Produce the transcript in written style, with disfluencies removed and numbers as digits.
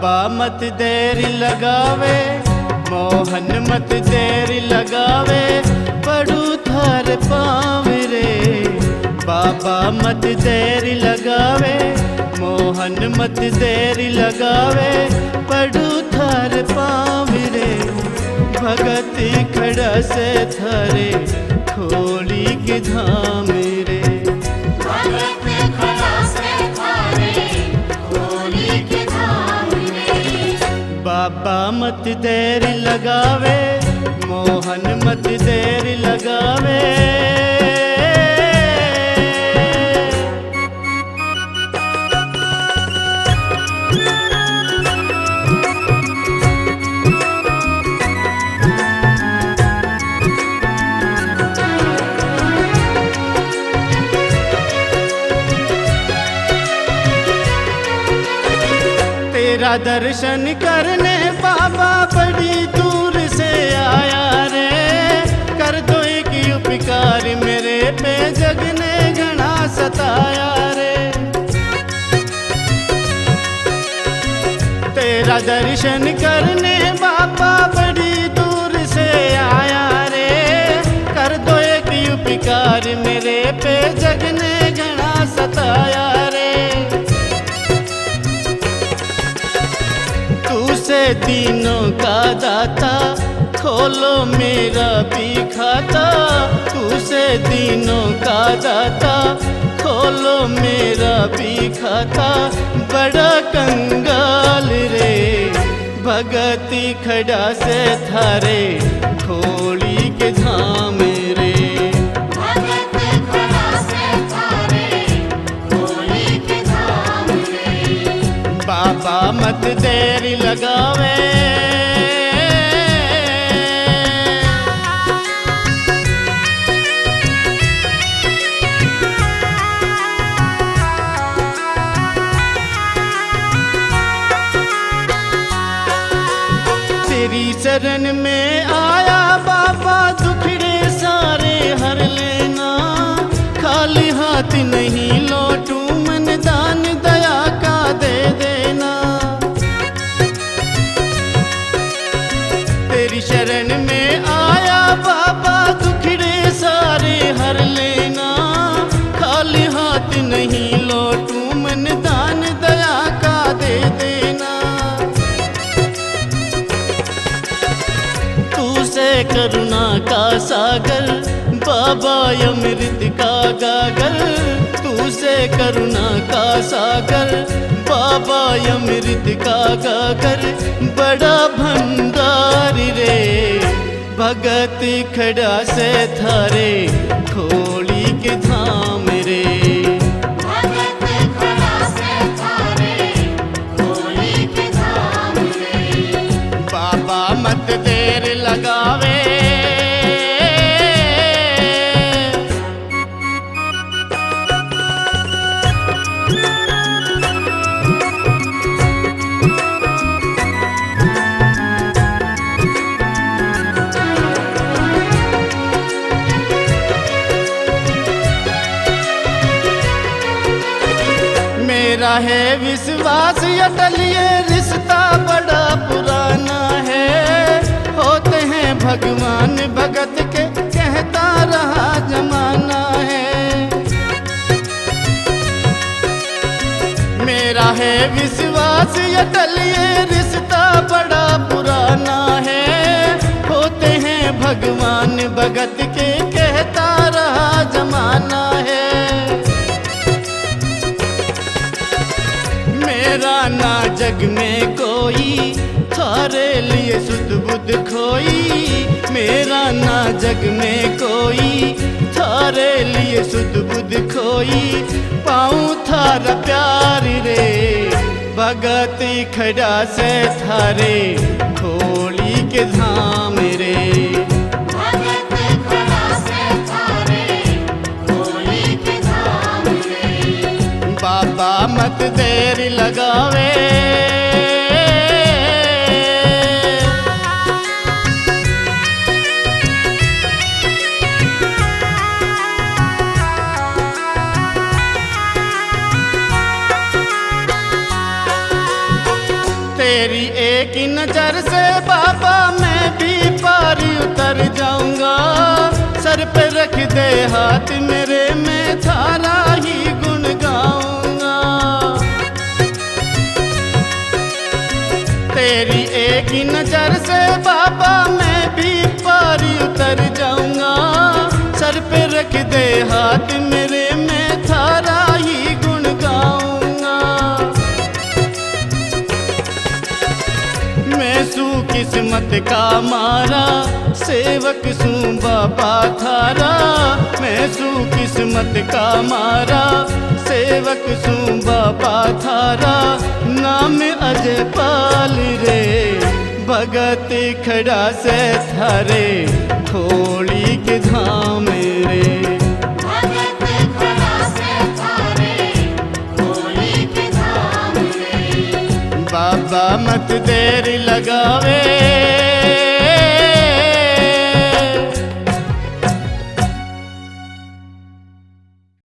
बाबा मत देरी लगावे, मोहन मत देरी लगावे, पड़ू थार पाँव रे। बाबा मत देरी लगावे, मोहन मत देरी लगावे, पड़ू थार पाँव रे। भगति खड़ा से थारे खोली के धाम रे। बाबा मत देरी लगावे, मोहन मत देरी लगावे। तेरा दर्शन करने बाबा बड़ी दूर से आया रे। कर दो एक उपकार मेरे पे, जग ने घना सताया रे। तेरा दर्शन करने बाबा बड़ी दूर से आया रे। कर दो एक उपकार मेरे पे, जग ने घना सताया रे। से दीनों का दाता खोलो मेरा भी खाता। तू से दीनों का दाता खोलो मेरा भी खाता। बड़ा कंगाल रे भगति खड़ा से थारे खोली के धाम रे। बाबा मत देरी लगावे, तेरी शरण में आया बाबा, दुखड़े सारे हर लेना। खाली हाथ नहीं लौटूं, मन दान दया का दे देना। तेरी शरण में आया बाबा, दुखड़े सारे हर लेना। खाली हाथ नहीं लौटूं, मन दान दया का दे देना। तू से करुणा का सागर बाबा अमृत का गागर। तू से करुणा का सागर बाबा अमृत का गागर। बड़ा भंडार रे भगति खड़ा से थारे खोली के धाम रे। बाबा मत देर लगावे, मेरा है विश्वास अटल ये रिश्ता बड़ा पुराना है। होते हैं भगवान भगत के कहता रहा जमाना है। मेरा है विश्वास अटल ये रिश्ता बड़ा पुराना है। होते हैं भगवान भगत के कहता रहा जमाना है। मेरा ना जग में कोई थारे लिए सुध बुध खोई। मेरा ना जग में कोई थारे लिए सुध बुध खोई। पाऊँ थारा प्यार रे भगति खड़ा से थारे खोली के धाम रे। बाबा मत देरी लगावे, ही नजर से बाबा मैं भी पार उतर जाऊंगा। सर पे रख दे हाथ मेरे, मैं थारा ही गुण गाऊंगा। तेरी एक ही नजर से बाबा मैं भी पार उतर जाऊंगा। सर पे रख दे हाथ मेरे, मैं थारा ही गुण गाऊंगा। मैं सू किस्मत का मारा, सेवक सू बाबा थारा। मैं सू किस्मत का मारा, सेवक सू बाबा थारा। नाम अजय पाल रे, भगत खड़ा से थारे, खोली के धाम रे। भगत खड़ा से थारे, खोली के धाम रे। बाबा मत देर लगावे,